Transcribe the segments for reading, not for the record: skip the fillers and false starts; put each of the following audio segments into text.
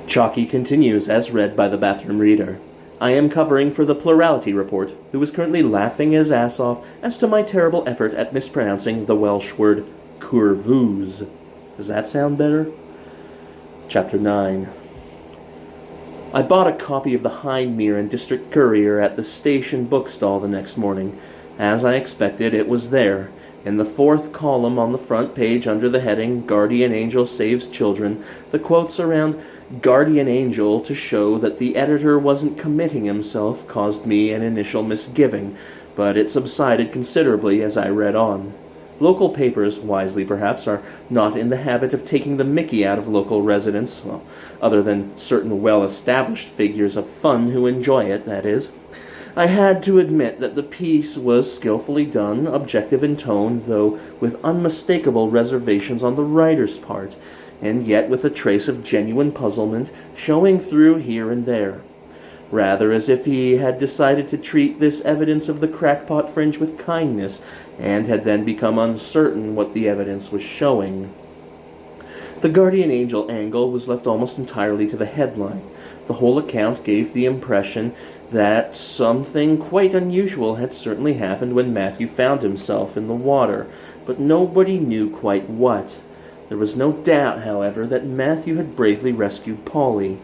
Chocky continues as read by the bathroom reader. I am covering for the Plurality Report, who is currently laughing his ass off as to my terrible effort at mispronouncing the Welsh word curvus. Does that sound better? Chapter 9. I bought a copy of the Hindmere and District Courier at the station bookstall the next morning. As I expected, it was there. In the fourth column on the front page under the heading, Guardian Angel Saves Children, the quotes around Guardian Angel to show that the editor wasn't committing himself caused me an initial misgiving, but it subsided considerably as I read on. Local papers, wisely perhaps, are not in the habit of taking the mickey out of local residents, well, other than certain well-established figures of fun who enjoy it, that is. I had to admit that the piece was skillfully done, objective in tone, though with unmistakable reservations on the writer's part, and yet with a trace of genuine puzzlement showing through here and there. Rather as if he had decided to treat this evidence of the crackpot fringe with kindness, and had then become uncertain what the evidence was showing. The Guardian Angel angle was left almost entirely to the headline. The whole account gave the impression that something quite unusual had certainly happened when Matthew found himself in the water, but nobody knew quite what. There was no doubt, however, that Matthew had bravely rescued Polly.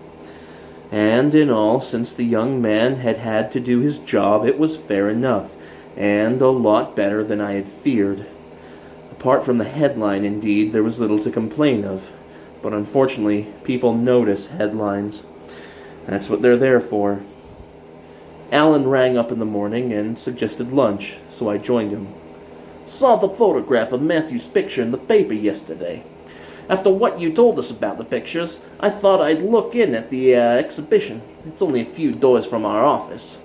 And in all, since the young man had had to do his job, it was fair enough, and a lot better than I had feared. Apart from the headline, indeed, there was little to complain of. But unfortunately, people notice headlines. That's what they're there for. Alan rang up in the morning and suggested lunch, so I joined him. Saw the photograph of Matthew's picture in the paper yesterday. After what you told us about the pictures, I thought I'd look in at the exhibition. It's only a few doors from our office.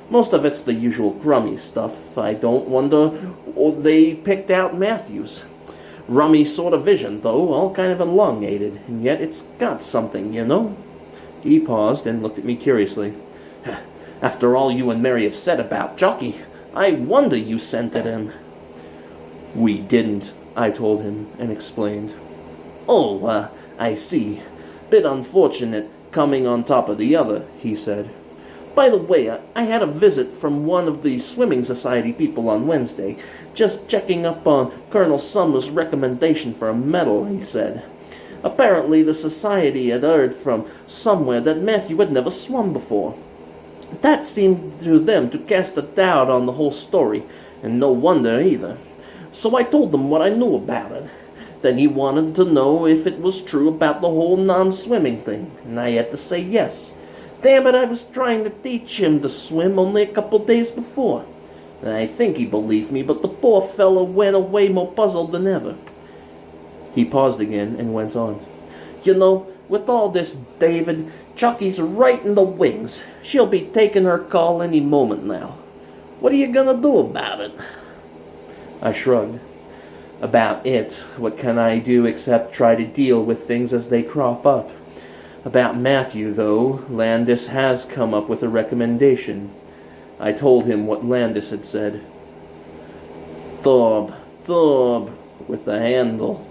Most of it's the usual grummy stuff. I don't wonder they picked out Matthew's. Rummy sort of vision, though, all kind of elongated, and yet it's got something, you know. He paused and looked at me curiously. After all you and Mary have said about Chocky, I wonder you sent it in. We didn't, I told him, and explained. Oh, I see. Bit unfortunate, coming on top of the other, he said. By the way, I had a visit from one of the Swimming Society people on Wednesday, just checking up on Colonel Summers' recommendation for a medal, he said. Apparently the society had heard from somewhere that Matthew had never swum before. That seemed to them to cast a doubt on the whole story, and no wonder either. So I told them what I knew about it. Then he wanted to know if it was true about the whole non-swimming thing, and I had to say yes. Damn it, I was trying to teach him to swim only a couple days before. And I think he believed me, but the poor fellow went away more puzzled than ever. He paused again and went on. You know, with all this, David, Chocky's right in the wings. She'll be taking her call any moment now. What are you gonna do about it? I shrugged. About it, what can I do except try to deal with things as they crop up? About Matthew, though, Landis has come up with a recommendation. I told him what Landis had said. Thorb, with the handle,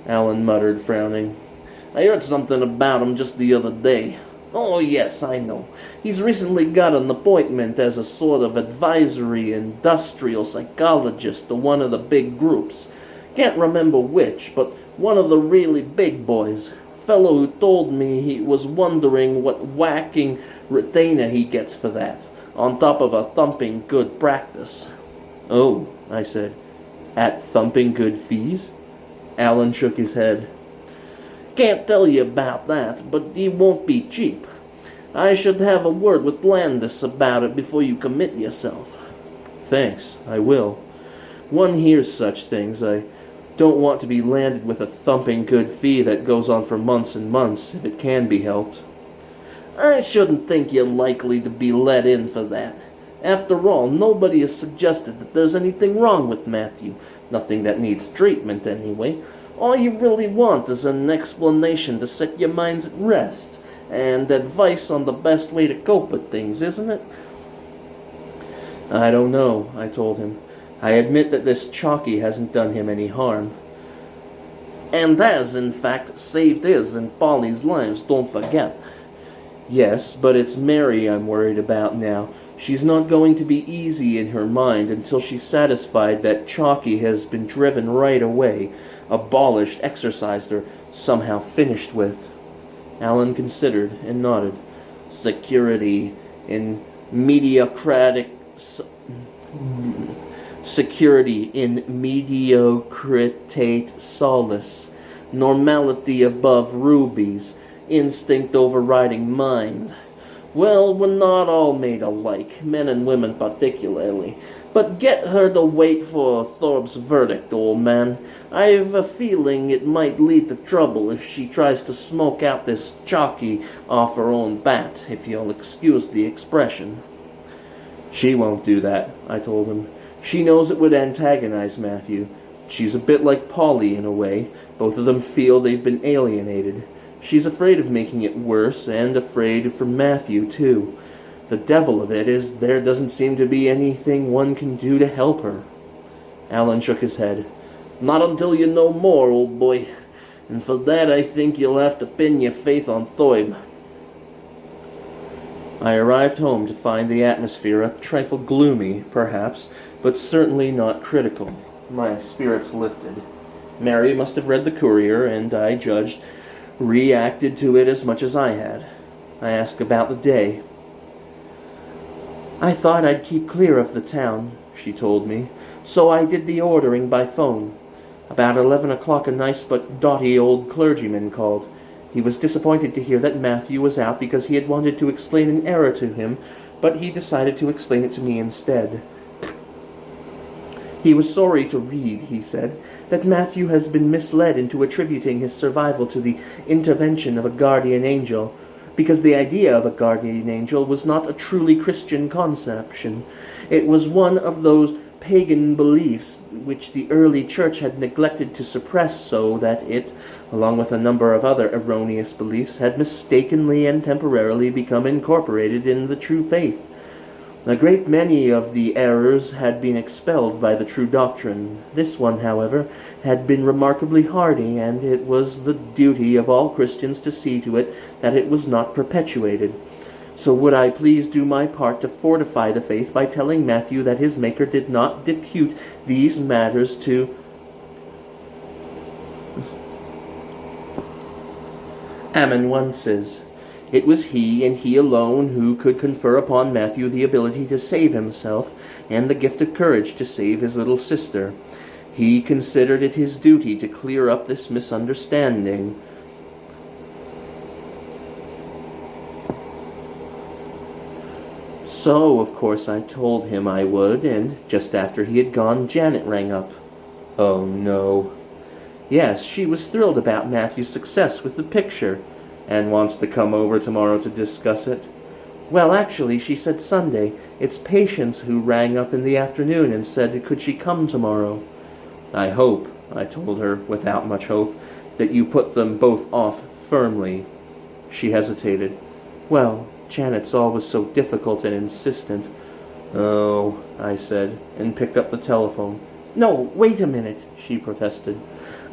Alan muttered, frowning. I heard something about him just the other day. Oh, yes, I know. He's recently got an appointment as a sort of advisory industrial psychologist to one of the big groups. Can't remember which, but one of the really big boys. Fellow who told me he was wondering what whacking retainer he gets for that, on top of a thumping good practice. Oh, I said. At thumping good fees? Alan shook his head. Can't tell you about that, but he won't be cheap. I should have a word with Landis about it before you commit yourself. Thanks, I will. One hears such things. I don't want to be landed with a thumping good fee that goes on for months and months, if it can be helped. I shouldn't think you're likely to be let in for that. After all, nobody has suggested that there's anything wrong with Matthew. Nothing that needs treatment, anyway. All you really want is an explanation to set your minds at rest, and advice on the best way to cope with things, isn't it? I don't know, I told him. I admit that this Chocky hasn't done him any harm. And has, in fact, saved his and Polly's lives, don't forget. Yes, but it's Mary I'm worried about now. She's not going to be easy in her mind until she's satisfied that Chocky has been driven right away, abolished, exorcised, or somehow finished with. Alan considered and nodded. Security in mediocratic... Security in mediocritate solace. Normality above rubies. Instinct overriding mind. Well, we're not all made alike, men and women particularly. But get her to wait for Thorpe's verdict, old man. I've a feeling it might lead to trouble if she tries to smoke out this Chocky off her own bat, if you'll excuse the expression. She won't do that, I told him. She knows it would antagonize Matthew. She's a bit like Polly in a way. Both of them feel they've been alienated. She's afraid of making it worse, and afraid for Matthew, too. The devil of it is there doesn't seem to be anything one can do to help her. Alan shook his head. Not until you know more, old boy. And for that I think you'll have to pin your faith on Thoib. I arrived home to find the atmosphere a trifle gloomy, perhaps, but certainly not critical. My spirits lifted. Mary must have read the Courier, and I judged reacted to it as much as I had. I asked about the day. I thought I'd keep clear of the town, she told me, so I did the ordering by phone. About 11 o'clock a nice but dotty old clergyman called. He was disappointed to hear that Matthew was out because he had wanted to explain an error to him, but he decided to explain it to me instead. He was sorry to read, he said, that Matthew has been misled into attributing his survival to the intervention of a guardian angel, because the idea of a guardian angel was not a truly Christian conception. It was one of those pagan beliefs which the early church had neglected to suppress, so that it, along with a number of other erroneous beliefs, had mistakenly and temporarily become incorporated in the true faith. A great many of the errors had been expelled by the true doctrine. This one, however, had been remarkably hardy, and it was the duty of all Christians to see to it that it was not perpetuated. So would I please do my part to fortify the faith by telling Matthew that his Maker did not depute these matters to amanuenses. It was he, and he alone, who could confer upon Matthew the ability to save himself, and the gift of courage to save his little sister. He considered it his duty to clear up this misunderstanding. So, of course, I told him I would, and just after he had gone, Janet rang up. Oh, no. Yes, she was thrilled about Matthew's success with the picture, and wants to come over tomorrow to discuss it. Well, actually, she said Sunday. It's Patience who rang up in the afternoon and said could she come tomorrow. I hope, I told her, without much hope, that you put them both off firmly. She hesitated. Well, Janet's always so difficult and insistent. Oh, I said, and picked up the telephone. No, wait a minute, she protested.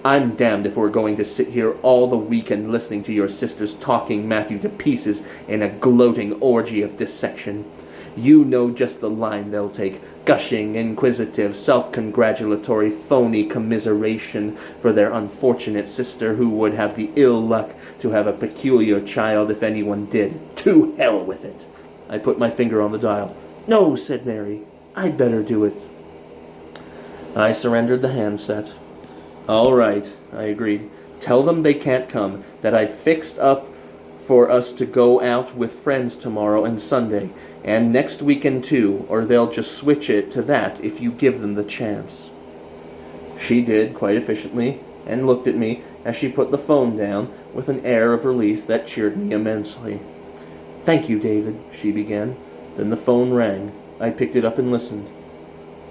I'm damned if we're going to sit here all the weekend listening to your sisters talking Matthew to pieces in a gloating orgy of dissection. You know just the line they'll take. Gushing, inquisitive, self-congratulatory, phony commiseration for their unfortunate sister who would have the ill luck to have a peculiar child if anyone did. To hell with it. I put my finger on the dial. No, said Mary. I'd better do it. I surrendered the handset. All right, I agreed. Tell them they can't come, that I've fixed up for us to go out with friends tomorrow and Sunday, and next weekend too, or they'll just switch it to that if you give them the chance. She did, quite efficiently, and looked at me as she put the phone down with an air of relief that cheered me immensely. Thank you, David, she began. Then the phone rang. I picked it up and listened.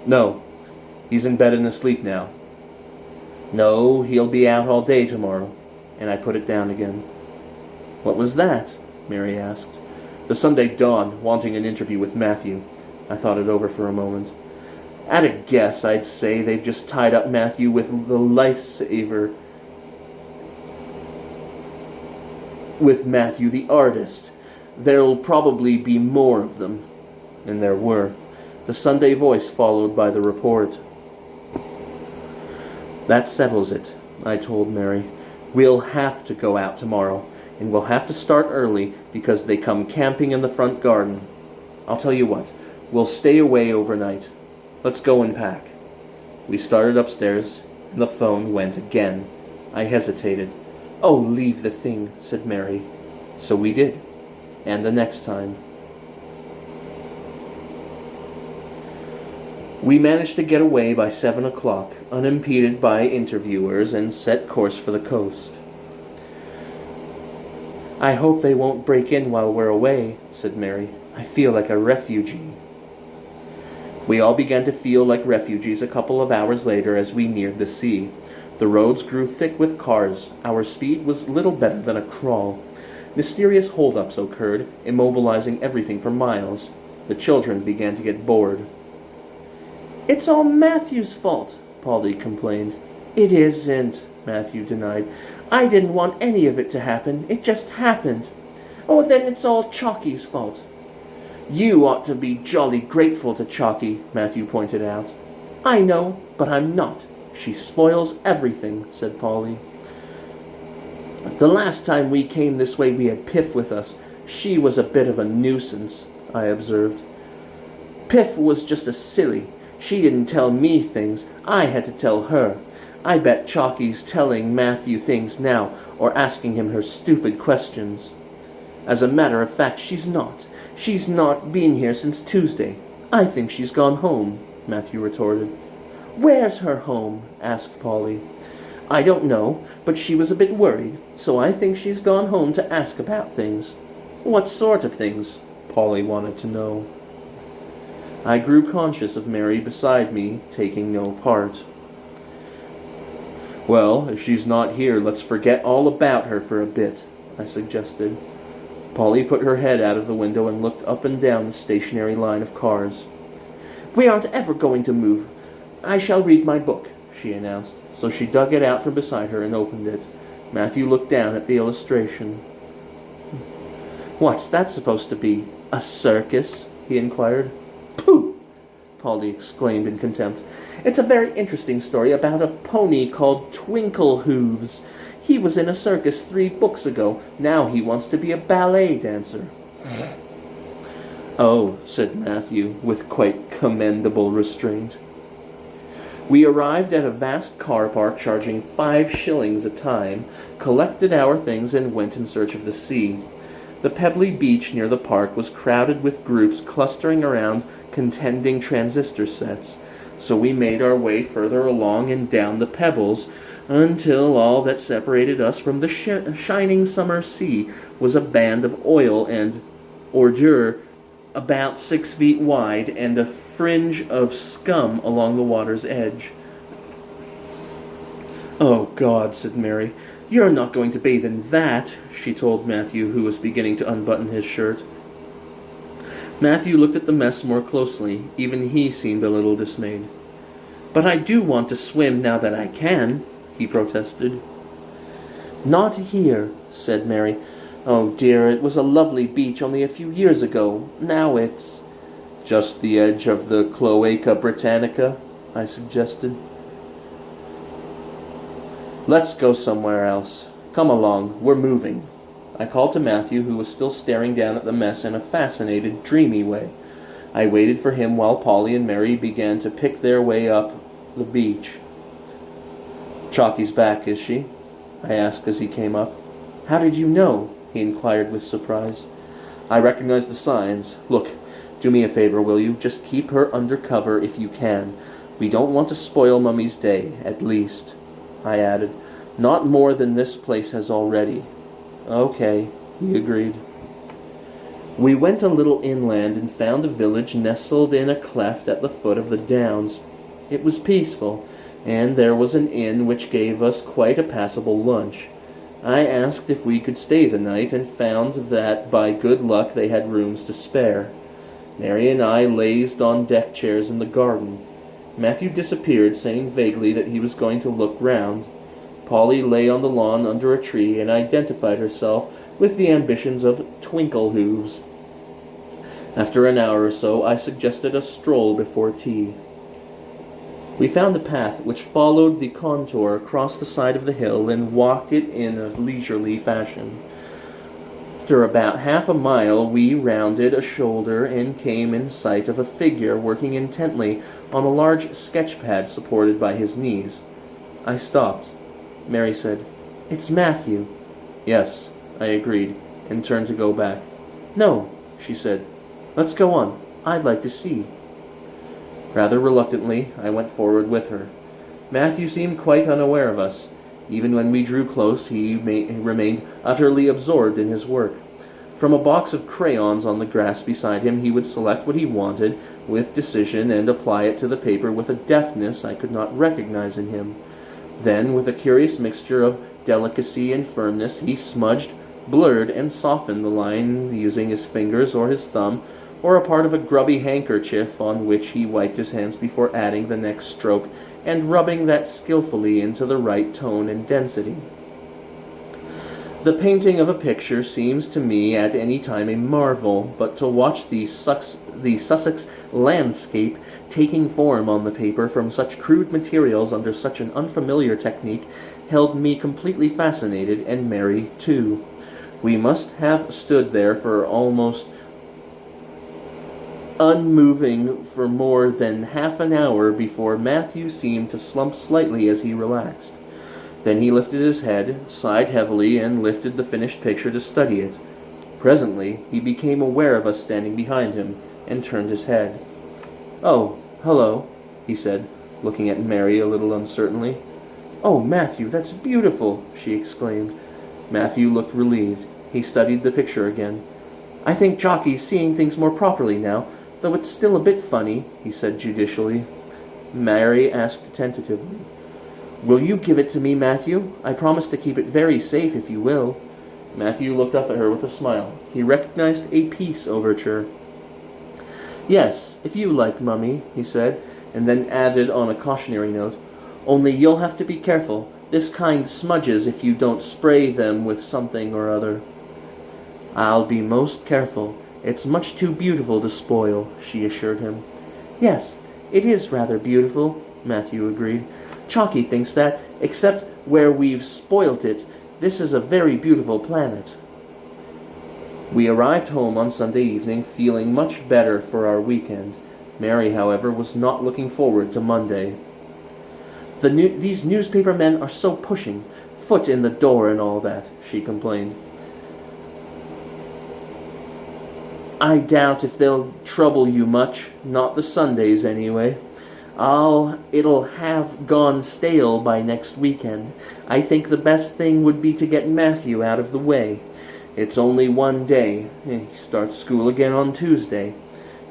No, he's in bed and asleep now. No, he'll be out all day tomorrow. And I put it down again. What was that? Mary asked. The Sunday Dawn, wanting an interview with Matthew. I thought it over for a moment. At a guess, I'd say they've just tied up Matthew with the lifesaver. with Matthew the artist. There'll probably be more of them." And there were. The Sunday voice followed by the report. "That settles it," I told Mary. "We'll have to go out tomorrow, and we'll have to start early because they come camping in the front garden. I'll tell you what, we'll stay away overnight. Let's go and pack." We started upstairs, and the phone went again. I hesitated. "Oh, leave the thing," said Mary. So we did. And the next time. We managed to get away by 7 o'clock, unimpeded by interviewers, and set course for the coast. "I hope they won't break in while we're away," said Mary. "I feel like a refugee." We all began to feel like refugees a couple of hours later as we neared the sea. The roads grew thick with cars. Our speed was little better than a crawl. Mysterious hold-ups occurred, immobilizing everything for miles. The children began to get bored. "It's all Matthew's fault," Polly complained. "It isn't," Matthew denied. "I didn't want any of it to happen. It just happened." "Oh, then it's all Chocky's fault." "You ought to be jolly grateful to Chocky," Matthew pointed out. "I know, but I'm not. She spoils everything," said Polly. "The last time we came this way we had Piff with us. She was a bit of a nuisance," I observed. "Piff was just a silly. She didn't tell me things. I had to tell her. I bet Chocky's telling Matthew things now, or asking him her stupid questions." "As a matter of fact, she's not. She's not been here since Tuesday. I think she's gone home," Matthew retorted. "Where's her home?" asked Polly. "I don't know, but she was a bit worried, so I think she's gone home to ask about things." "What sort of things?" Polly wanted to know. I grew conscious of Mary beside me, taking no part. "Well, if she's not here, let's forget all about her for a bit," I suggested. Polly put her head out of the window and looked up and down the stationary line of cars. "We aren't ever going to move. I shall read my book," she announced. So she dug it out from beside her and opened it. Matthew looked down at the illustration. "What's that supposed to be? A circus?" he inquired. "Pooh!" Polly exclaimed in contempt. "It's a very interesting story about a pony called Twinkle-Hooves. He was in a circus 3 books ago. Now he wants to be a ballet dancer." "Oh," said Matthew, with quite commendable restraint. We arrived at a vast car park charging 5 shillings a time, collected our things, and went in search of the sea. The pebbly beach near the park was crowded with groups clustering around contending transistor sets, so we made our way further along and down the pebbles until all that separated us from the shining summer sea was a band of oil and ordure about 6 feet wide and a fringe of scum along the water's edge. "Oh, God," said Mary. "You're not going to bathe in that," she told Matthew, who was beginning to unbutton his shirt. Matthew looked at the mess more closely. Even he seemed a little dismayed. "But I do want to swim now that I can," he protested. "Not here," said Mary. "Oh dear, it was a lovely beach only a few years ago. Now it's—" "Just the edge of the Cloaca Britannica," I suggested. "Let's go somewhere else. Come along, we're moving." I called to Matthew, who was still staring down at the mess in a fascinated, dreamy way. I waited for him while Polly and Mary began to pick their way up the beach. "Chocky's back, is she?" I asked as he came up. "How did you know?" he inquired with surprise. "I recognize the signs. Look, do me a favor, will you? Just keep her under cover if you can. We don't want to spoil Mummy's day, at least," I added. "Not more than this place has already." "Okay," he agreed. We went a little inland and found a village nestled in a cleft at the foot of the downs. It was peaceful, and there was an inn which gave us quite a passable lunch. I asked if we could stay the night, and found that by good luck they had rooms to spare. Mary and I lazed on deck chairs in the garden. Matthew disappeared, saying vaguely that he was going to look round. Polly lay on the lawn under a tree and identified herself with the ambitions of Twinkle-Hooves. After an hour or so, I suggested a stroll before tea. We found a path which followed the contour across the side of the hill and walked it in a leisurely fashion. After about half a mile, we rounded a shoulder and came in sight of a figure working intently on a large sketch-pad supported by his knees. I stopped. Mary said, "It's Matthew." "Yes," I agreed, and turned to go back. "No," she said. "Let's go on. I'd like to see." Rather reluctantly, I went forward with her. Matthew seemed quite unaware of us. Even when we drew close, he remained utterly absorbed in his work. From a box of crayons on the grass beside him, he would select what he wanted with decision and apply it to the paper with a deftness I could not recognize in him. Then, with a curious mixture of delicacy and firmness, he smudged, blurred, and softened the line using his fingers or his thumb, or a part of a grubby handkerchief on which he wiped his hands before adding the next stroke and rubbing that skillfully into the right tone and density. The painting of a picture seems to me at any time a marvel, but to watch the Sussex landscape taking form on the paper from such crude materials under such an unfamiliar technique held me completely fascinated, and Mary too. We must have stood there for almost unmoving for more than half an hour before Matthew seemed to slump slightly as he relaxed. Then he lifted his head, sighed heavily, and lifted the finished picture to study it. Presently he became aware of us standing behind him, and turned his head. "Oh, hello," he said, looking at Mary a little uncertainly. "Oh, Matthew, that's beautiful!" she exclaimed. Matthew looked relieved. He studied the picture again. "I think Chocky's seeing things more properly now, though it's still a bit funny," he said judicially. Mary asked tentatively, "Will you give it to me, Matthew? I promise to keep it very safe if you will." Matthew looked up at her with a smile. He recognized a peace overture. "Yes, if you like, Mummy," he said, and then added on a cautionary note, "Only you'll have to be careful. This kind smudges if you don't spray them with something or other." "I'll be most careful. It's much too beautiful to spoil," she assured him. "Yes, it is rather beautiful," Matthew agreed. "Chocky thinks that, except where we've spoilt it, this is a very beautiful planet." We arrived home on Sunday evening, feeling much better for our weekend. Mary, however, was not looking forward to Monday. These newspaper men are so pushing, foot in the door and all that," she complained. "I doubt if they'll trouble you much, not the Sundays anyway. It'll have gone stale by next weekend. I think the best thing would be to get Matthew out of the way. It's only one day. He starts school again on Tuesday.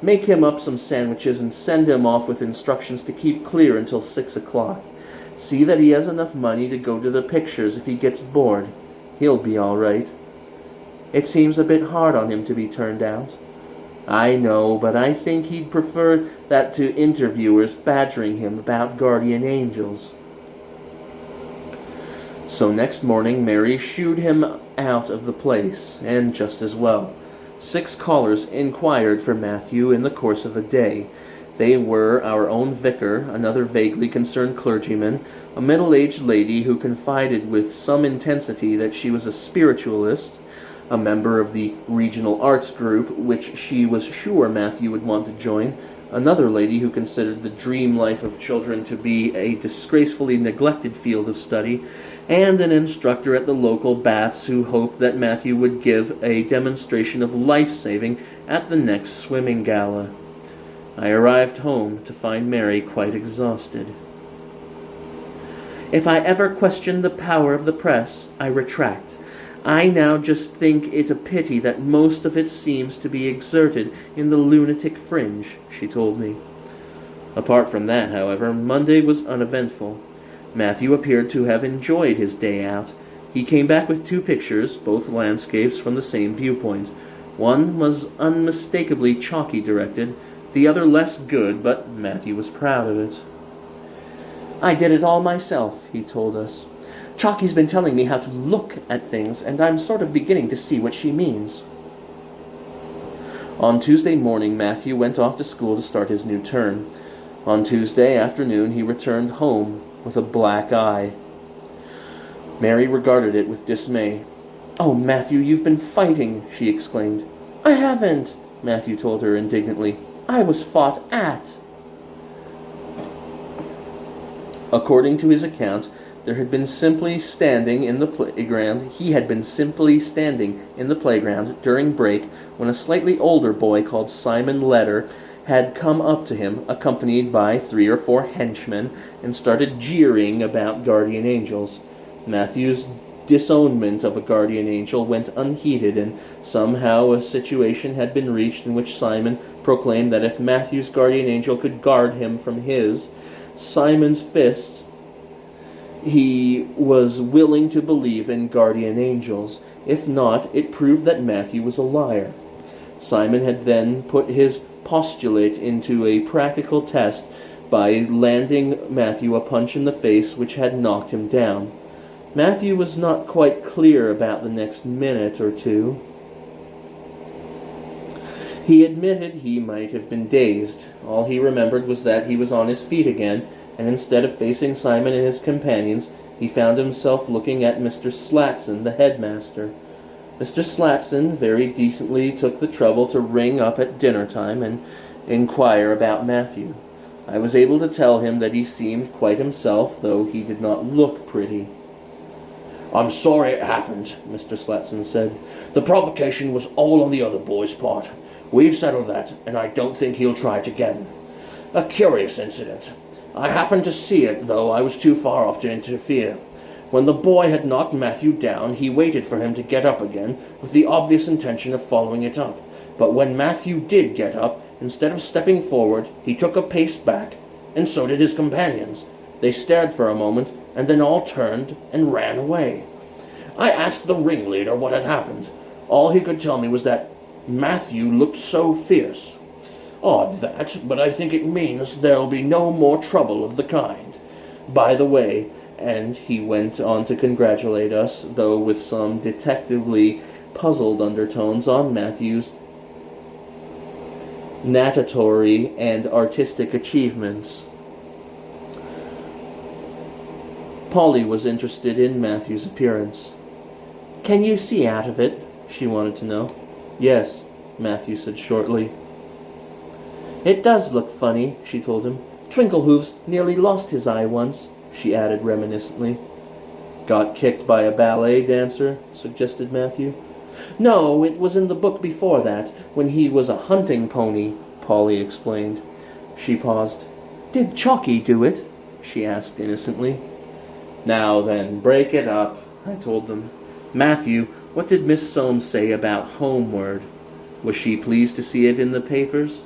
Make him up some sandwiches and send him off with instructions to keep clear until 6 o'clock. See that he has enough money to go to the pictures if he gets bored. He'll be all right. It seems a bit hard on him to be turned out." "I know, but I think he'd prefer that to interviewers badgering him about guardian angels." So next morning Mary shooed him out of the place, and just as well. 6 callers inquired for Matthew in the course of the day. They were our own vicar, another vaguely concerned clergyman, a middle-aged lady who confided with some intensity that she was a spiritualist, a member of the regional arts group, which she was sure Matthew would want to join, another lady who considered the dream life of children to be a disgracefully neglected field of study, and an instructor at the local baths who hoped that Matthew would give a demonstration of life-saving at the next swimming gala. I arrived home to find Mary quite exhausted. "If I ever questioned the power of the press, I retract. I now just think it a pity that most of it seems to be exerted in the lunatic fringe," she told me. Apart from that, however, Monday was uneventful. Matthew appeared to have enjoyed his day out. He came back with 2 pictures, both landscapes from the same viewpoint. One was unmistakably Chocky directed, the other less good, but Matthew was proud of it. "I did it all myself," he told us. Chocky's been telling me how to look at things, and I'm sort of beginning to see what she means." On Tuesday morning, Matthew went off to school to start his new term. On Tuesday afternoon, he returned home with a black eye. Mary regarded it with dismay. "Oh, Matthew, you've been fighting," she exclaimed. "I haven't," Matthew told her indignantly. "I was fought at." According to his account, he had been simply standing in the playground during break when a slightly older boy called Simon Letter had come up to him, accompanied by 3 or 4 henchmen, and started jeering about guardian angels. Matthew's disownment of a guardian angel went unheeded, and somehow a situation had been reached in which Simon proclaimed that if Matthew's guardian angel could guard him from Simon's fists, he was willing to believe in guardian angels. If not, it proved that Matthew was a liar. Simon had then put his postulate into a practical test by landing Matthew a punch in the face which had knocked him down. Matthew was not quite clear about the next minute or two. He admitted he might have been dazed. All he remembered was that he was on his feet again, and instead of facing Simon and his companions, he found himself looking at Mr. Slatson, the headmaster. Mr. Slatson very decently took the trouble to ring up at dinner time and inquire about Matthew. I was able to tell him that he seemed quite himself, though he did not look pretty. "I'm sorry it happened," Mr. Slatson said. "The provocation was all on the other boy's part. We've settled that, and I don't think he'll try it again. A curious incident. I happened to see it, though I was too far off to interfere. When the boy had knocked Matthew down, he waited for him to get up again, with the obvious intention of following it up. But when Matthew did get up, instead of stepping forward, he took a pace back, and so did his companions. They stared for a moment, and then all turned and ran away. I asked the ringleader what had happened. All he could tell me was that Matthew looked so fierce. Odd that, but I think it means there'll be no more trouble of the kind. By the way," and he went on to congratulate us, though with some detectively puzzled undertones, on Matthew's natatory and artistic achievements. Polly was interested in Matthew's appearance. "Can you see out of it?" she wanted to know. "Yes," Matthew said shortly. "It does look funny," she told him. "Twinklehoofs nearly lost his eye once," she added reminiscently. "Got kicked by a ballet dancer?" suggested Matthew. "No, it was in the book before that, when he was a hunting pony," Polly explained. She paused. "Did Chocky do it?" she asked innocently. "Now then, break it up," I told them. "Matthew, what did Miss Soames say about Homeward? Was she pleased to see it in the papers?"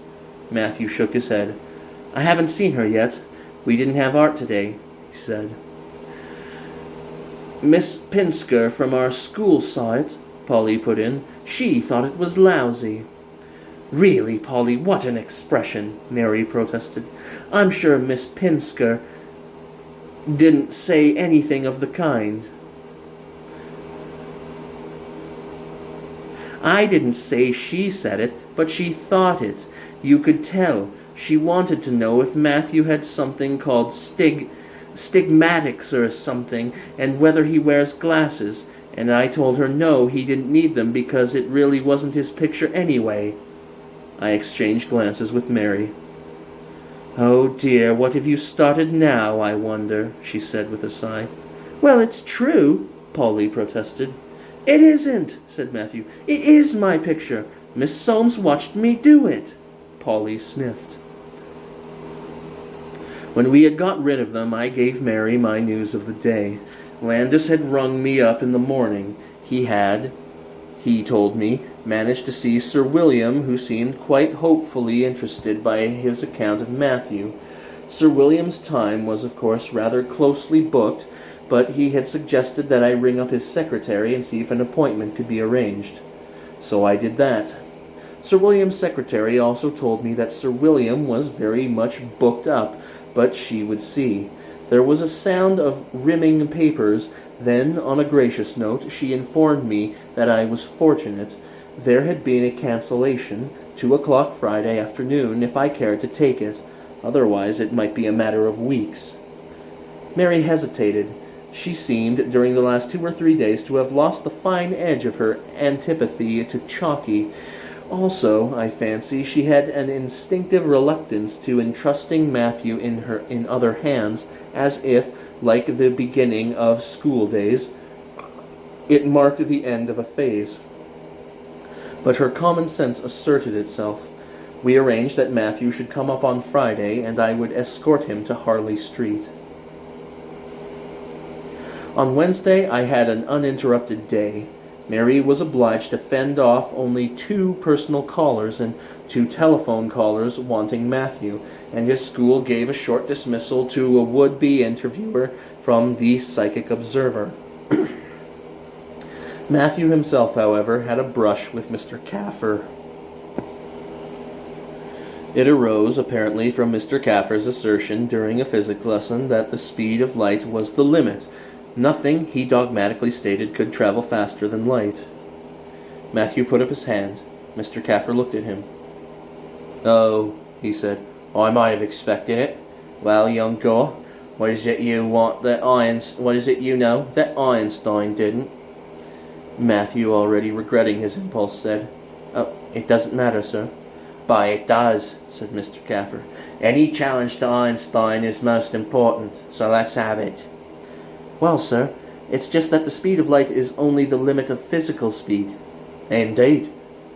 Matthew shook his head. "I haven't seen her yet. We didn't have art today," he said. "Miss Pinsker from our school saw it," Polly put in. "She thought it was lousy." "Really, Polly, what an expression," Mary protested. "I'm sure Miss Pinsker didn't say anything of the kind." "I didn't say she said it, but she thought it. You could tell. She wanted to know if Matthew had something called stigmatics or something, and whether he wears glasses. And I told her no, he didn't need them because it really wasn't his picture anyway." I exchanged glances with Mary. "Oh dear, what have you started now, I wonder," she said with a sigh. "Well, it's true," Polly protested. "It isn't," said Matthew. "It is my picture. Miss Soames watched me do it." Polly sniffed. When we had got rid of them, I gave Mary my news of the day. Landis had rung me up in the morning. He told me, managed to see Sir William, who seemed quite hopefully interested by his account of Matthew. Sir William's time was, of course, rather closely booked, but he had suggested that I ring up his secretary and see if an appointment could be arranged. So I did that. Sir William's secretary also told me that Sir William was very much booked up, but she would see. There was a sound of rimming papers. Then, on a gracious note, she informed me that I was fortunate. There had been a cancellation, 2 o'clock Friday afternoon, if I cared to take it. Otherwise, it might be a matter of weeks. Mary hesitated. She seemed, during the last 2 or 3 days, to have lost the fine edge of her antipathy to Chocky. Also, I fancy, she had an instinctive reluctance to entrusting Matthew in other hands, as if, like the beginning of school days, it marked the end of a phase. But her common sense asserted itself. We arranged that Matthew should come up on Friday, and I would escort him to Harley Street. On Wednesday I had an uninterrupted day. Mary was obliged to fend off only 2 personal callers and 2 telephone callers wanting Matthew, and his school gave a short dismissal to a would-be interviewer from the Psychic Observer. Matthew himself, however, had a brush with Mr. Caffer. It arose, apparently, from Mr. Caffer's assertion during a physics lesson that the speed of light was the limit. Nothing, he dogmatically stated, could travel faster than light. Matthew put up his hand. Mr. Caffer looked at him. "Oh," he said, "I might have expected it. Well, young girl, what is it you know that Einstein didn't?" Matthew, already regretting his impulse, said, "Oh, it doesn't matter, sir." "But it does," said Mr. Caffer. "Any challenge to Einstein is most important, so let's have it." "Well, sir, it's just that the speed of light is only the limit of physical speed." "Indeed.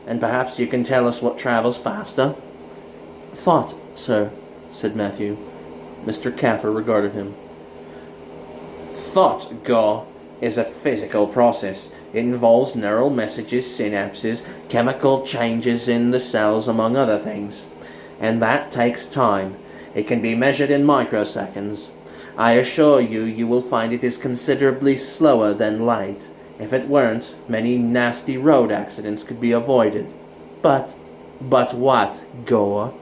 And perhaps you can tell us what travels faster?" "Thought, sir," said Matthew. Mr. Caffer regarded him. "Thought, Gaw, is a physical process. It involves neural messages, synapses, chemical changes in the cells, among other things. And that takes time. It can be measured in microseconds. I assure you, you will find it is considerably slower than light. If it weren't, many nasty road accidents could be avoided." But what, Goa?"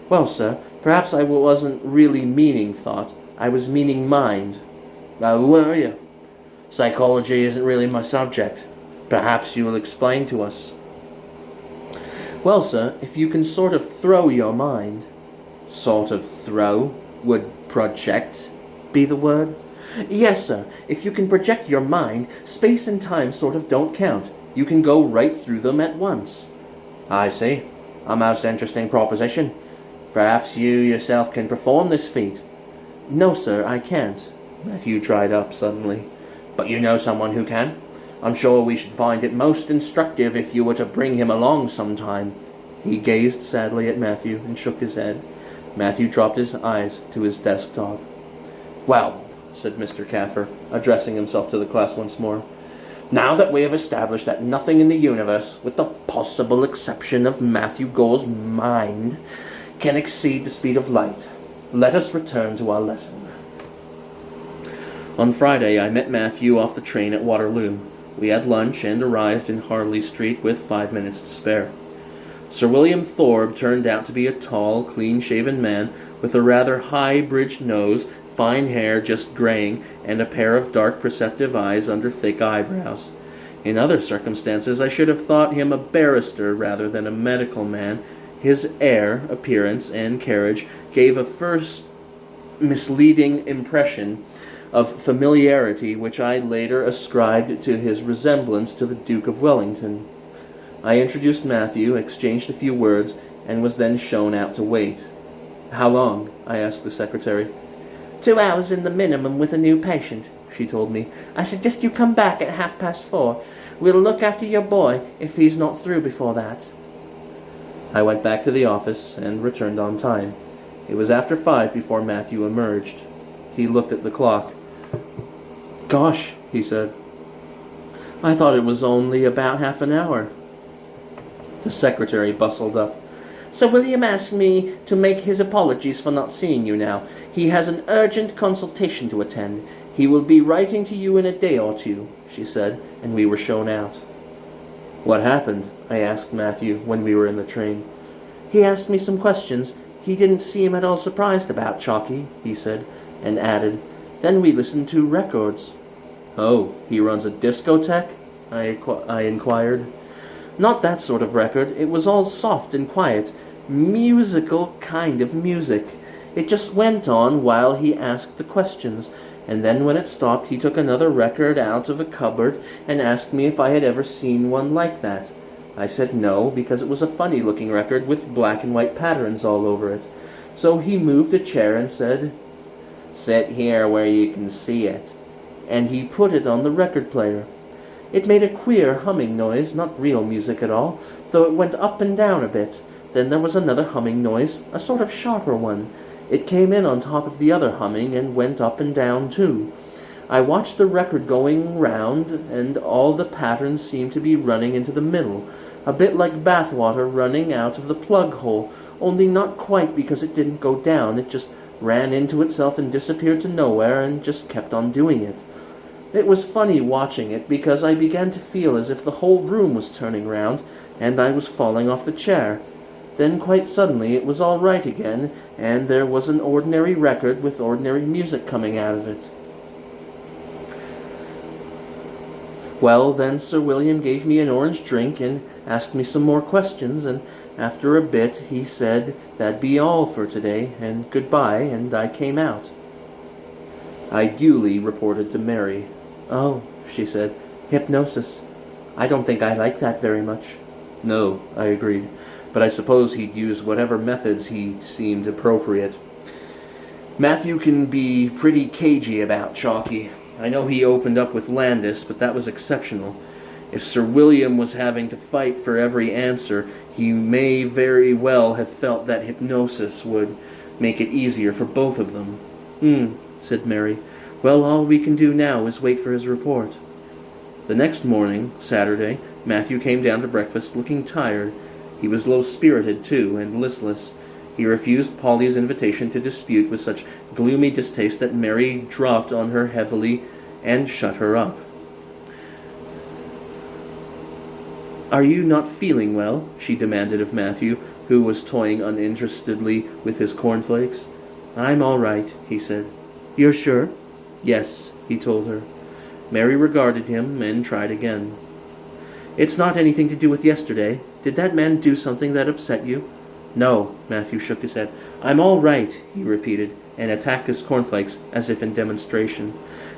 "Well, sir, perhaps I wasn't really meaning thought. I was meaning mind." "Oh, were you? Psychology isn't really my subject. Perhaps you will explain to us." "Well, sir, if you can sort of throw your mind." "Sort of throw? Would project be the word?" "Yes, sir. If you can project your mind, space and time sort of don't count. You can go right through them at once." "I see. A most interesting proposition. Perhaps you yourself can perform this feat?" "No, sir, I can't." Matthew dried up suddenly. "But you know someone who can? I'm sure we should find it most instructive if you were to bring him along sometime." He gazed sadly at Matthew and shook his head. Matthew dropped his eyes to his desktop. "Well," said Mr. Caffer, addressing himself to the class once more, "now that we have established that nothing in the universe, with the possible exception of Matthew Gore's mind, can exceed the speed of light, let us return to our lesson." On Friday, I met Matthew off the train at Waterloo. We had lunch and arrived in Harley Street with 5 minutes to spare. Sir William Thorpe turned out to be a tall, clean-shaven man with a rather high-bridged nose, fine hair just graying, and a pair of dark, perceptive eyes under thick eyebrows. In other circumstances, I should have thought him a barrister rather than a medical man. His air, appearance, and carriage gave a first misleading impression of familiarity, which I later ascribed to his resemblance to the Duke of Wellington. I introduced Matthew, exchanged a few words, and was then shown out to wait. "How long?" I asked the secretary. 2 hours in the minimum with a new patient," she told me. "I suggest you come back at 4:30. We'll look after your boy if he's not through before that." I went back to the office and returned on time. It was after 5 before Matthew emerged. He looked at the clock. "Gosh," he said, "I thought it was only about half an hour." The secretary bustled up. "Sir William asked me to make his apologies for not seeing you now. He has an urgent consultation to attend. He will be writing to you in a day or 2, she said, and we were shown out. "What happened?" I asked Matthew when we were in the train. "He asked me some questions. He didn't seem at all surprised about Chocky," he said, and added, Then we listened to records." "Oh, he runs a discotheque?" I inquired. "Not that sort of record. It was all soft and quiet. Musical kind of music. It just went on while he asked the questions, and then when it stopped he took another record out of a cupboard and asked me if I had ever seen one like that. I said no, because it was a funny-looking record with black and white patterns all over it. So he moved a chair and said, 'Sit here where you can see it.' And he put it on the record player. It made a queer humming noise, not real music at all, though it went up and down a bit. Then there was another humming noise, a sort of sharper one. It came in on top of the other humming and went up and down too. I watched the record going round, and all the patterns seemed to be running into the middle, a bit like bathwater running out of the plug hole, only not quite, because it didn't go down. It just ran into itself and disappeared to nowhere and just kept on doing it. It was funny watching it, because I began to feel as if the whole room was turning round, and I was falling off the chair. Then quite suddenly it was all right again, and there was an ordinary record with ordinary music coming out of it. Well, then Sir William gave me an orange drink and asked me some more questions, and after a bit he said that'd be all for today, and goodbye, and I came out. I duly reported to Mary. "Oh," she said, "hypnosis. I don't think I like that very much." "No," I agreed, "but I suppose he'd use whatever methods he seemed appropriate. Matthew can be pretty cagey about Chocky. I know he opened up with Landis, but that was exceptional. If Sir William was having to fight for every answer, he may very well have felt that hypnosis would make it easier for both of them." Said Mary. "Well, all we can do now is wait for his report." The next morning, Saturday, Matthew came down to breakfast looking tired. He was low-spirited, too, and listless. He refused Polly's invitation to dispute with such gloomy distaste that Mary dropped on her heavily and shut her up. "Are you not feeling well?" she demanded of Matthew, who was toying uninterestedly with his cornflakes. "I'm all right," he said. "You're sure?" "Yes," he told her. Mary regarded him and tried again. "It's not anything to do with yesterday. Did that man do something that upset you?" "No," Matthew shook his head. "I'm all right," he repeated, and attacked his cornflakes as if in demonstration.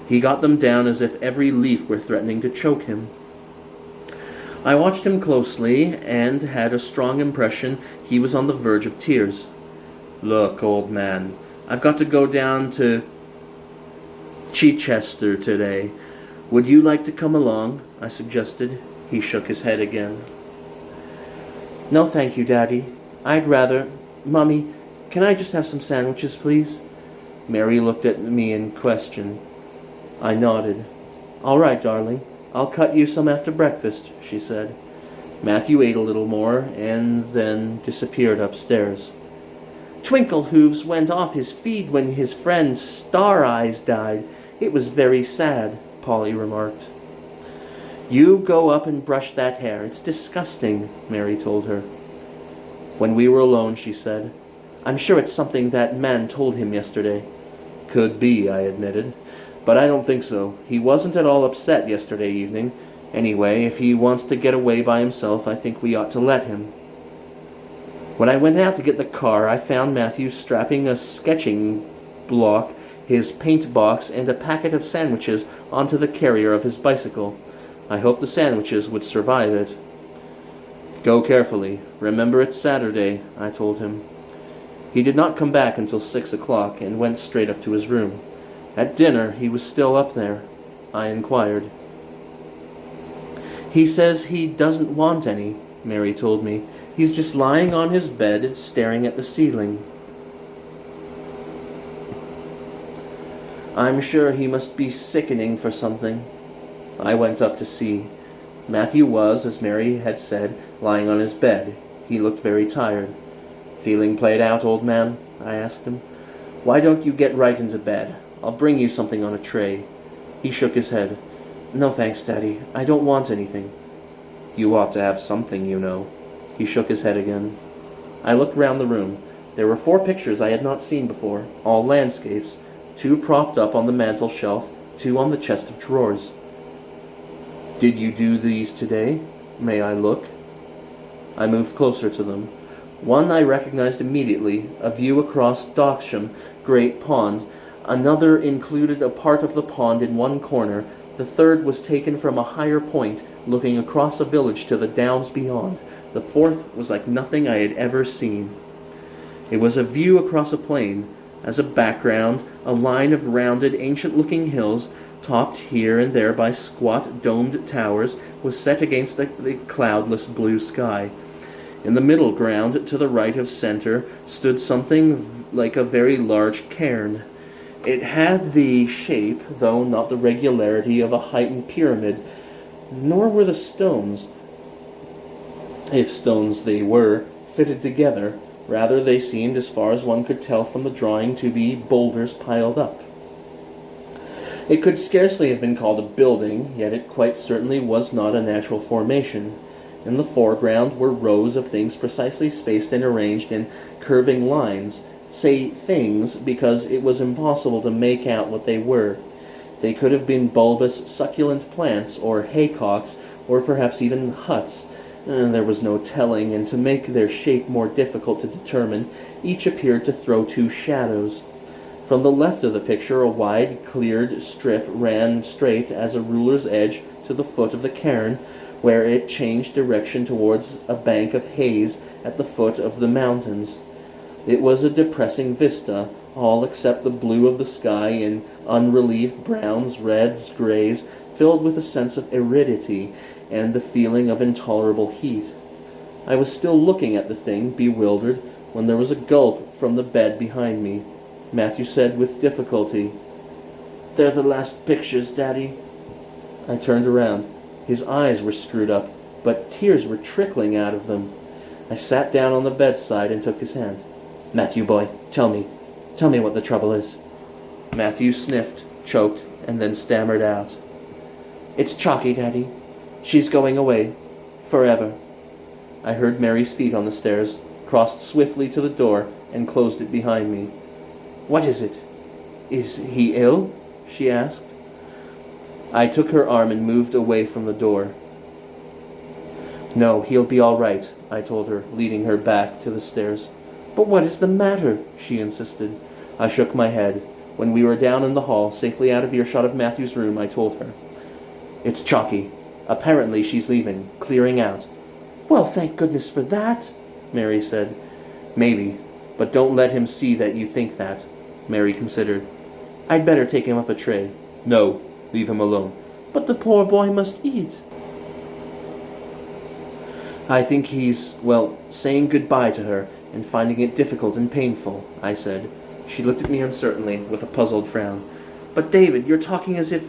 He got them down as if every leaf were threatening to choke him. I watched him closely and had a strong impression he was on the verge of tears. "Look, old man, I've got to go down to Chichester today. Would you like to come along?" I suggested. He shook his head again. "No, thank you, Daddy. I'd rather... Mummy, can I just have some sandwiches, please?" Mary looked at me in question. I nodded. "All right, darling. I'll cut you some after breakfast," she said. Matthew ate a little more and then disappeared upstairs. "Twinkle-hooves went off his feed when his friend Star-Eyes died. It was very sad," Polly remarked. "You go up and brush that hair. It's disgusting," Mary told her. When we were alone, she said, "I'm sure it's something that man told him yesterday." "Could be," I admitted, "but I don't think so. He wasn't at all upset yesterday evening. Anyway, if he wants to get away by himself, I think we ought to let him." When I went out to get the car, I found Matthew strapping a sketching block, his paint box, and a packet of sandwiches onto the carrier of his bicycle. I hoped the sandwiches would survive it. "Go carefully. Remember it's Saturday," I told him. He did not come back until 6 o'clock and went straight up to his room. At dinner, he was still up there. I inquired. "He says he doesn't want any," Mary told me. "He's just lying on his bed, staring at the ceiling." "I'm sure he must be sickening for something." I went up to see. Matthew was, as Mary had said, lying on his bed. He looked very tired. "Feeling played out, old man?" I asked him. "Why don't you get right into bed? I'll bring you something on a tray." He shook his head. "No thanks, Daddy. I don't want anything." "You ought to have something, you know." He shook his head again. I looked round the room. There were 4 pictures I had not seen before, all landscapes. 2 propped up on the mantel shelf, 2 on the chest of drawers. "Did you do these today? May I look?" I moved closer to them. One I recognized immediately, a view across Doxham Great Pond. Another included a part of the pond in one corner. The third was taken from a higher point, looking across a village to the downs beyond. The fourth was like nothing I had ever seen. It was a view across a plain. As a background, a line of rounded, ancient-looking hills, topped here and there by squat, domed towers, was set against the cloudless blue sky. In the middle ground, to the right of center, stood something like a very large cairn. It had the shape, though not the regularity, of a heightened pyramid, nor were the stones, if stones they were, fitted together. Rather, they seemed, as far as one could tell from the drawing, to be boulders piled up. It could scarcely have been called a building, yet it quite certainly was not a natural formation. In the foreground were rows of things precisely spaced and arranged in curving lines. Say things, because it was impossible to make out what they were. They could have been bulbous, succulent plants, or haycocks, or perhaps even huts. There was no telling, and to make their shape more difficult to determine, each appeared to throw 2 shadows. From the left of the picture, a wide, cleared strip ran straight as a ruler's edge to the foot of the cairn, where it changed direction towards a bank of haze at the foot of the mountains. It was a depressing vista, all except the blue of the sky in unrelieved browns, reds, grays, filled with a sense of aridity and the feeling of intolerable heat. I was still looking at the thing, bewildered, when there was a gulp from the bed behind me. Matthew said with difficulty, "They're the last pictures, Daddy." I turned around. His eyes were screwed up, but tears were trickling out of them. I sat down on the bedside and took his hand. "Matthew, boy, tell me what the trouble is." Matthew sniffed, choked, and then stammered out, "It's Chocky, Daddy. She's going away. Forever." I heard Mary's feet on the stairs, crossed swiftly to the door, and closed it behind me. "What is it? Is he ill?" she asked. I took her arm and moved away from the door. "No, he'll be all right," I told her, leading her back to the stairs. "But what is the matter?" she insisted. I shook my head. When we were down in the hall, safely out of earshot of Matthew's room, I told her. "It's Chocky. Apparently she's leaving, clearing out." "Well, thank goodness for that," Mary said. "Maybe, but don't let him see that you think that." Mary considered. "I'd better take him up a tray." "No, leave him alone." "But the poor boy must eat." "I think he's, saying goodbye to her and finding it difficult and painful," I said. She looked at me uncertainly, with a puzzled frown. "But David, you're talking as if,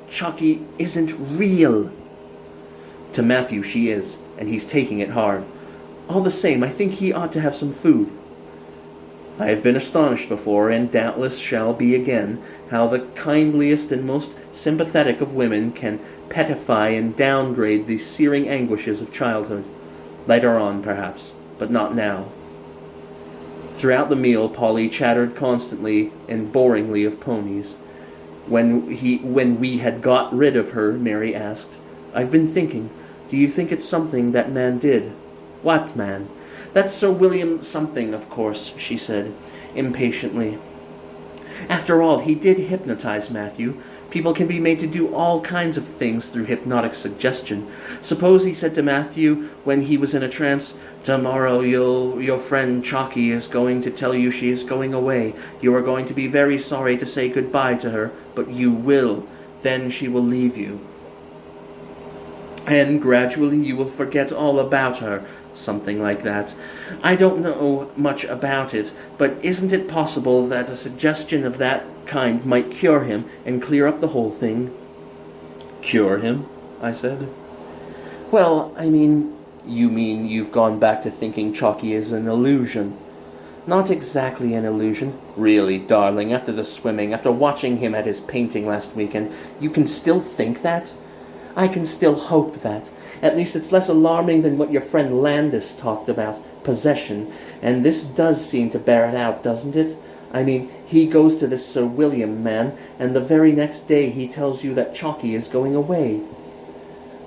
Chocky isn't real." "To Matthew she is, and he's taking it hard. All the same, I think he ought to have some food." I have been astonished before, and doubtless shall be again, how the kindliest and most sympathetic of women can petrify and downgrade the searing anguishes of childhood. Later on, perhaps, but not now. Throughout the meal, Polly chattered constantly and boringly of ponies. When we had got rid of her, Mary asked, "I've been thinking, do you think it's something that man did?" "What man?" "That's Sir William something, of course," she said, impatiently. "After all, he did hypnotize Matthew. People can be made to do all kinds of things through hypnotic suggestion. Suppose he said to Matthew, when he was in a trance, 'Tomorrow your friend Chocky is going to tell you she is going away. You are going to be very sorry to say goodbye to her, but you will. Then she will leave you. And gradually you will forget all about her.' Something like that. I don't know much about it, but isn't it possible that a suggestion of that kind might cure him and clear up the whole thing?" "Cure him?" I said. "Well, You mean you've gone back to thinking Chocky is an illusion?" "Not exactly an illusion." "Really, darling, after the swimming, after watching him at his painting last weekend, you can still think that?" "I can still hope that. At least it's less alarming than what your friend Landis talked about, possession, and this does seem to bear it out, doesn't it? I mean, he goes to this Sir William man, and the very next day he tells you that Chocky is going away."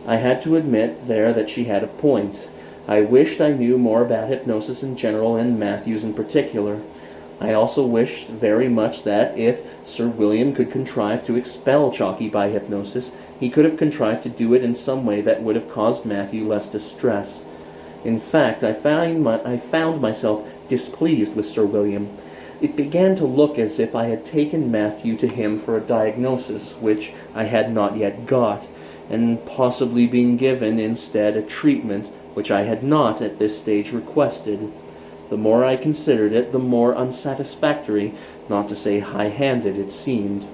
I had to admit there that she had a point. I wished I knew more about hypnosis in general and Matthew's in particular. I also wished very much that if Sir William could contrive to expel Chocky by hypnosis, he could have contrived to do it in some way that would have caused Matthew less distress. In fact, I found myself displeased with Sir William. It began to look as if I had taken Matthew to him for a diagnosis, which I had not yet got, and possibly been given instead a treatment which I had not at this stage requested. The more I considered it, the more unsatisfactory, not to say high-handed, it seemed.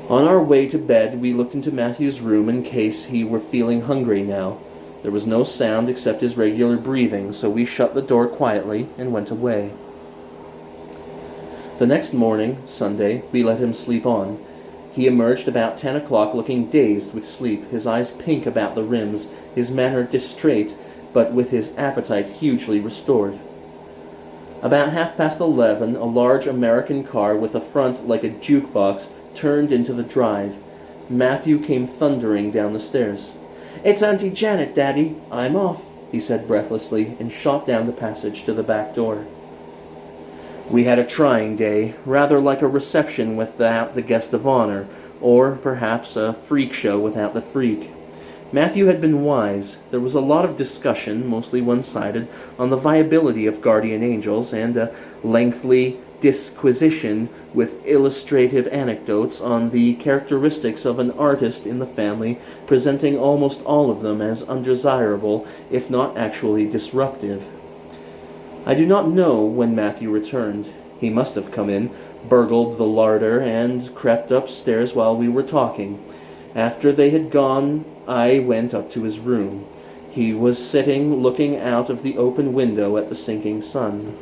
On our way to bed, we looked into Matthew's room in case he were feeling hungry now. There was no sound except his regular breathing, so we shut the door quietly and went away. The next morning, Sunday, we let him sleep on. He emerged about 10 o'clock looking dazed with sleep, his eyes pink about the rims, his manner distrait, but with his appetite hugely restored. About 11:30, a large American car with a front like a jukebox turned into the drive. Matthew came thundering down the stairs. "It's Auntie Janet, Daddy. I'm off," he said breathlessly, and shot down the passage to the back door. We had a trying day, rather like a reception without the guest of honor, or perhaps a freak show without the freak. Matthew had been wise. There was a lot of discussion, mostly one-sided, on the viability of guardian angels, and a lengthy disquisition with illustrative anecdotes on the characteristics of an artist in the family, presenting almost all of them as undesirable, if not actually disruptive. I do not know when Matthew returned. He must have come in, burgled the larder, and crept upstairs while we were talking. After they had gone, I went up to his room. He was sitting looking out of the open window at the sinking sun.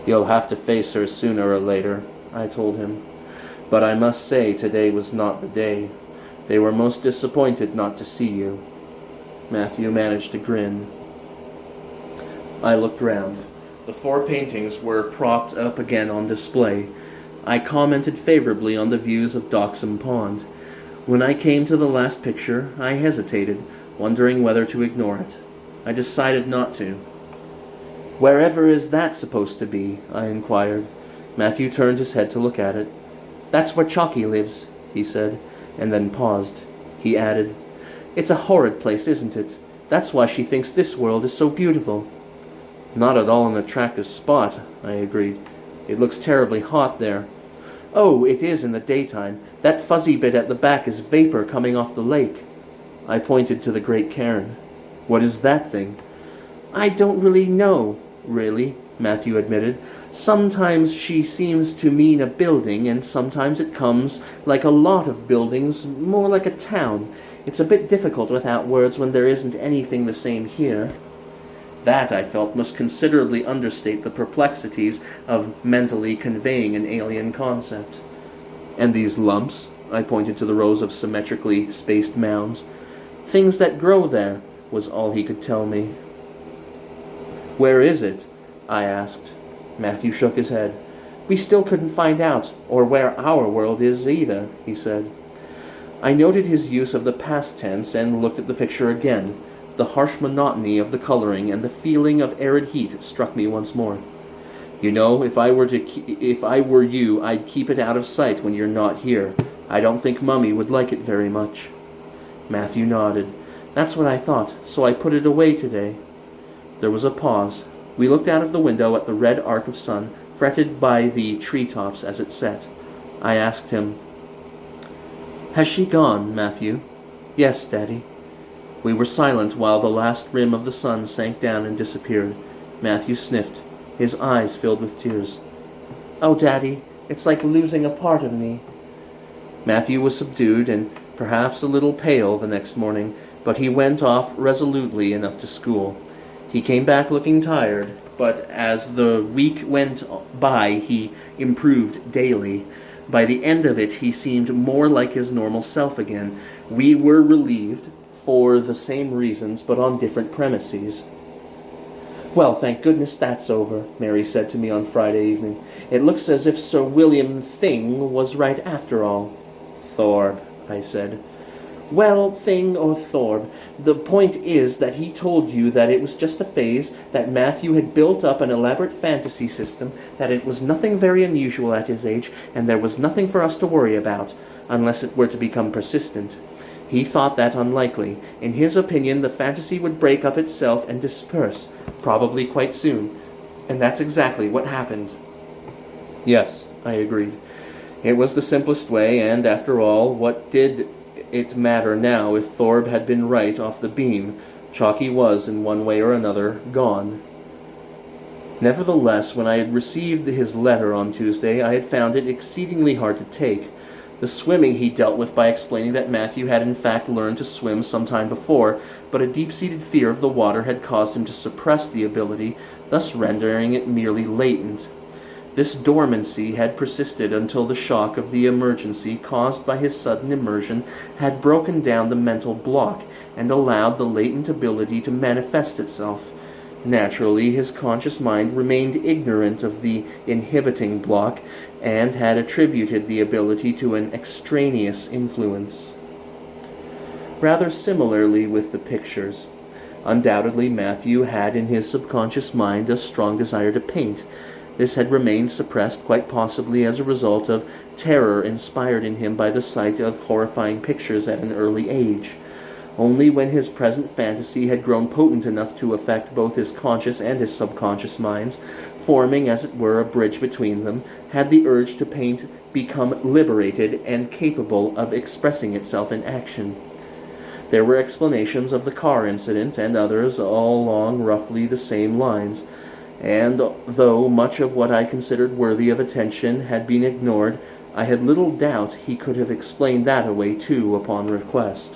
"You'll have to face her sooner or later," I told him. "But I must say today was not the day. They were most disappointed not to see you." Matthew managed to grin. I looked round. The 4 paintings were propped up again on display. I commented favorably on the views of Doxham Pond. When I came to the last picture, I hesitated, wondering whether to ignore it. I decided not to. "Wherever is that supposed to be?" I inquired. Matthew turned his head to look at it. "That's where Chocky lives," he said, and then paused. He added, "It's a horrid place, isn't it? That's why she thinks this world is so beautiful." "Not at all an attractive spot," I agreed. "It looks terribly hot there." "Oh, it is in the daytime. That fuzzy bit at the back is vapor coming off the lake." I pointed to the great cairn. "What is that thing?" "I don't really know, really," Matthew admitted. "Sometimes she seems to mean a building, and sometimes it comes like a lot of buildings, more like a town. It's a bit difficult without words when there isn't anything the same here." That, I felt, must considerably understate the perplexities of mentally conveying an alien concept. "And these lumps?" I pointed to the rows of symmetrically spaced mounds. "Things that grow there," was all he could tell me. "Where is it?" I asked. Matthew shook his head. "We still couldn't find out, or where our world is either," he said. I noted his use of the past tense and looked at the picture again. The harsh monotony of the coloring and the feeling of arid heat struck me once more. "You know, if I were you, I'd keep it out of sight when you're not here. I don't think Mummy would like it very much." Matthew nodded. "That's what I thought, so I put it away today." There was a pause. We looked out of the window at the red arc of sun, fretted by the treetops as it set. I asked him, "Has she gone, Matthew?" "Yes, Daddy." We were silent while the last rim of the sun sank down and disappeared. Matthew sniffed. His eyes filled with tears. "Oh, Daddy, it's like losing a part of me." Matthew was subdued and perhaps a little pale the next morning, but he went off resolutely enough to school. He came back looking tired, but as the week went by he improved daily. By the end of it he seemed more like his normal self again. We were relieved, for the same reasons, but on different premises. "Well, thank goodness that's over," Mary said to me on Friday evening. "It looks as if Sir William Thing was right after all." "Thorpe," I said. "Well, Thing or Thorpe, the point is that he told you that it was just a phase, that Matthew had built up an elaborate fantasy system, that it was nothing very unusual at his age, and there was nothing for us to worry about, unless it were to become persistent. He thought that unlikely. In his opinion, the fantasy would break up itself and disperse, probably quite soon. And that's exactly what happened." "Yes," I agreed. "It was the simplest way, and after all, what did it matter now if Thorpe had been right off the beam? Chocky was, in one way or another, gone." Nevertheless, when I had received his letter on Tuesday, I had found it exceedingly hard to take. The swimming he dealt with by explaining that Matthew had in fact learned to swim some time before, but a deep-seated fear of the water had caused him to suppress the ability, thus rendering it merely latent. This dormancy had persisted until the shock of the emergency caused by his sudden immersion had broken down the mental block and allowed the latent ability to manifest itself. Naturally, his conscious mind remained ignorant of the inhibiting block and had attributed the ability to an extraneous influence. Rather similarly with the pictures. Undoubtedly, Matthew had in his subconscious mind a strong desire to paint. This had remained suppressed, quite possibly as a result of terror inspired in him by the sight of horrifying pictures at an early age. Only when his present fantasy had grown potent enough to affect both his conscious and his subconscious minds, forming, as it were, a bridge between them, had the urge to paint become liberated and capable of expressing itself in action. There were explanations of the car incident, and others all along roughly the same lines, and though much of what I considered worthy of attention had been ignored, I had little doubt he could have explained that away too upon request.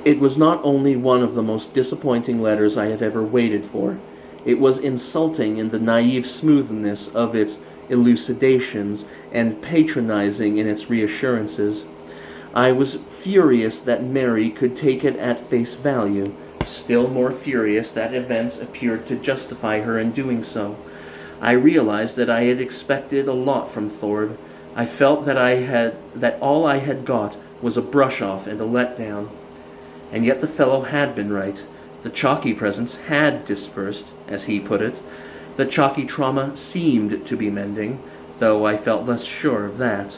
It was not only one of the most disappointing letters I have ever waited for. It was insulting in the naive smoothness of its elucidations and patronizing in its reassurances. I was furious that Mary could take it at face value, still more furious that events appeared to justify her in doing so. I realized that I had expected a lot from Thorpe. I felt that all I had got was a brush-off and a letdown. And yet the fellow had been right. The Chocky presence had dispersed, as he put it. The Chocky trauma seemed to be mending, though I felt less sure of that.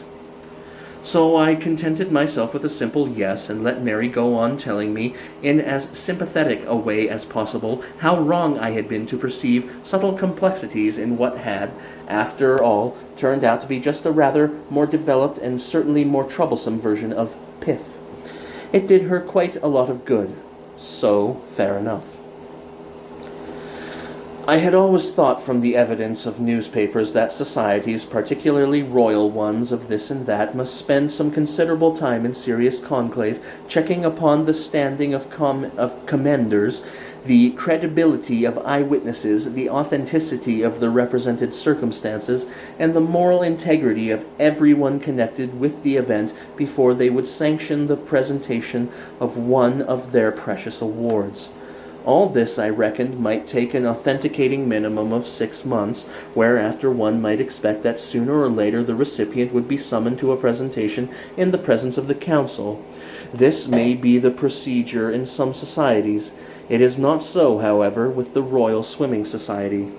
So I contented myself with a simple yes and let Mary go on telling me, in as sympathetic a way as possible, how wrong I had been to perceive subtle complexities in what had, after all, turned out to be just a rather more developed and certainly more troublesome version of Piff. It did her quite a lot of good, so fair enough. I had always thought from the evidence of newspapers that societies, particularly royal ones of this and that, must spend some considerable time in serious conclave, checking upon the standing of commenders, the credibility of eyewitnesses, the authenticity of the represented circumstances, and the moral integrity of everyone connected with the event before they would sanction the presentation of one of their precious awards. All this, I reckoned, might take an authenticating minimum of 6 months, whereafter one might expect that sooner or later the recipient would be summoned to a presentation in the presence of the council. This may be the procedure in some societies. It is not so, however, with the Royal Swimming Society.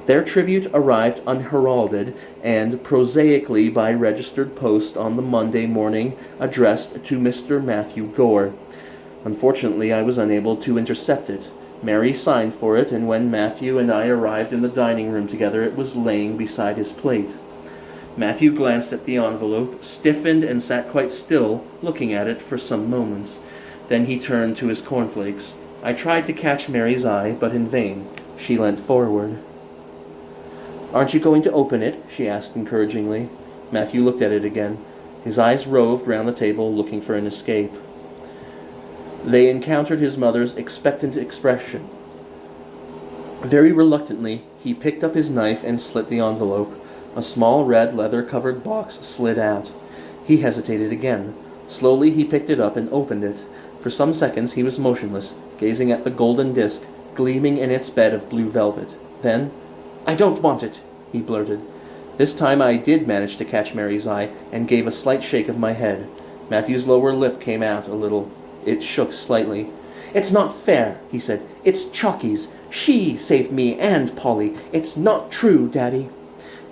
Their tribute arrived unheralded and prosaically by registered post on the Monday morning, addressed to Mr. Matthew Gore. Unfortunately, I was unable to intercept it. Mary signed for it, and when Matthew and I arrived in the dining room together, it was laying beside his plate. Matthew glanced at the envelope, stiffened, and sat quite still, looking at it for some moments. Then he turned to his cornflakes. I tried to catch Mary's eye, but in vain. She leant forward. "Aren't you going to open it?" she asked encouragingly. Matthew looked at it again. His eyes roved round the table, looking for an escape. They encountered his mother's expectant expression. Very reluctantly, he picked up his knife and slit the envelope. A small red leather-covered box slid out. He hesitated again. Slowly he picked it up and opened it. For some seconds he was motionless, gazing at the golden disc, gleaming in its bed of blue velvet. Then, "I don't want it," he blurted. This time I did manage to catch Mary's eye, and gave a slight shake of my head. Matthew's lower lip came out a little. It shook slightly. "It's not fair," he said. "It's Chocky's. She saved me and Polly. It's not true, Daddy."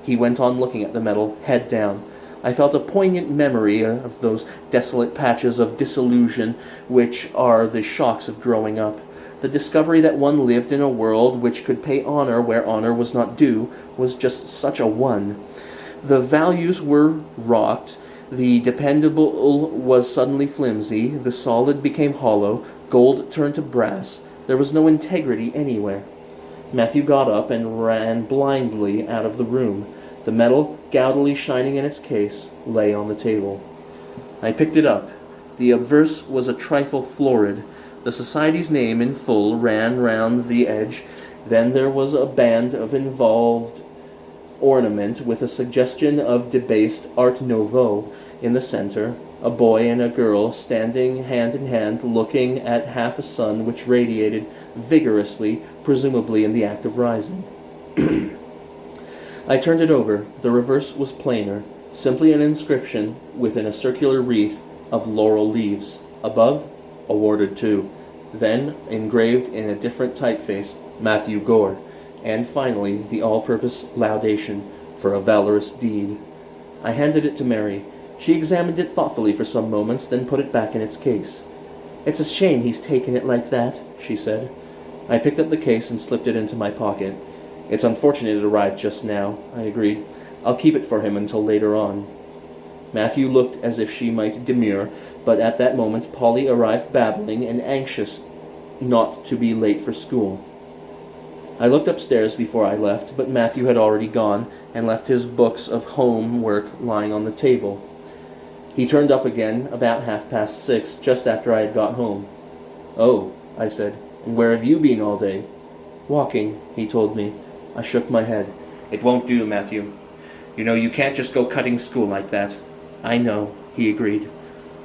He went on looking at the medal, head down. I felt a poignant memory of those desolate patches of disillusion which are the shocks of growing up. The discovery that one lived in a world which could pay honor where honor was not due was just such a one. The values were rocked, the dependable was suddenly flimsy, the solid became hollow, gold turned to brass. There was no integrity anywhere. Matthew got up and ran blindly out of the room. The medal, gaudily shining in its case, lay on the table. I picked it up. The obverse was a trifle florid. The society's name in full ran round the edge. Then there was a band of involved ornament with a suggestion of debased Art Nouveau in the center, a boy and a girl standing hand in hand looking at half a sun which radiated vigorously, presumably in the act of rising. I turned it over. The reverse was plainer, simply an inscription within a circular wreath of laurel leaves. Above, awarded to. Then, engraved in a different typeface, Matthew Gore. And finally, the all-purpose laudation for a valorous deed. I handed it to Mary. She examined it thoughtfully for some moments, then put it back in its case. "It's a shame he's taken it like that," she said. I picked up the case and slipped it into my pocket. "It's unfortunate it arrived just now," I agreed. "I'll keep it for him until later on." Matthew looked as if she might demur, but at that moment Polly arrived babbling and anxious not to be late for school. I looked upstairs before I left, but Matthew had already gone, and left his books of homework lying on the table. He turned up again about 6:30, just after I had got home. "Oh," I said, "and where have you been all day?" "Walking," he told me. I shook my head. "It won't do, Matthew. You know, you can't just go cutting school like that." "I know," he agreed.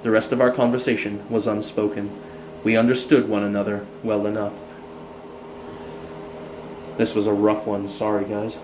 The rest of our conversation was unspoken. We understood one another well enough. This was a rough one. Sorry, guys.